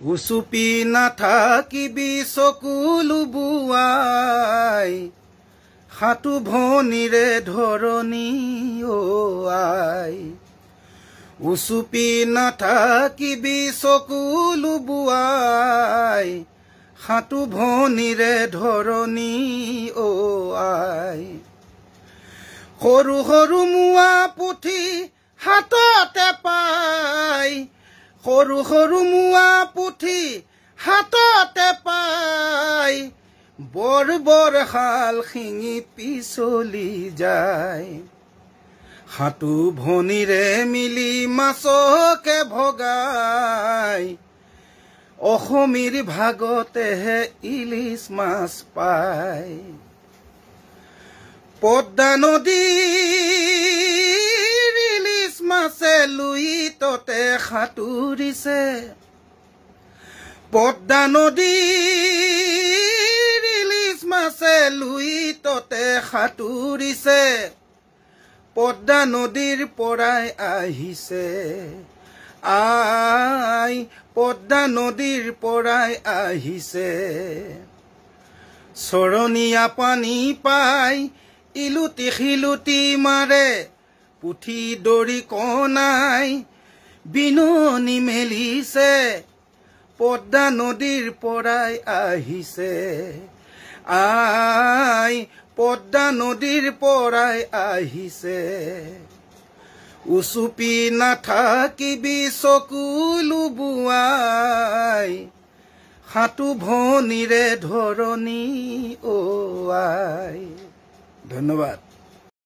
উচুপি নাথাকিবি চকু লুবুৱাই হাতু ভনীৰে ধৰণী আই উচুপি নাথাকিবি চকু লুবুৱাই হাতু ভনীৰে ধৰণী আই সৰু সৰু মোৱা পুথি হাততে পাই সৰু সৰু মোৱা পুথি হাততে পাই বৰ বৰ শাল শিঙি পিছলি যায় হাতু ভনীৰে মিলি মাছকে ভগাই অসমীৰ ভাগতেহে ইলিচ মাছ পায় পদ্মা নদীৰ ইলিচ মাছে লুইততে সাঁতুৰিছে পদ্মা নদীৰ ইলিচ মাছে লুইততে সাঁতুৰিছে পদ্মা নদীৰ পৰাই আহিছে আই পদ্মা নদীৰ পৰাই আহিছে চৰণীয়া পানী পাই ইলুটি খিলুটি মাৰে পুঠি দৰি কণাই বিননি মেলিছে পদ্মা নদীৰ পৰাই আহিছে আই পদ্মা নদীৰ পৰাই আহিছে উচুপি নাথাকিবি চকু লুবুৱাই হাতু ভনীৰে ধৰণী আই ধন্যবাদ।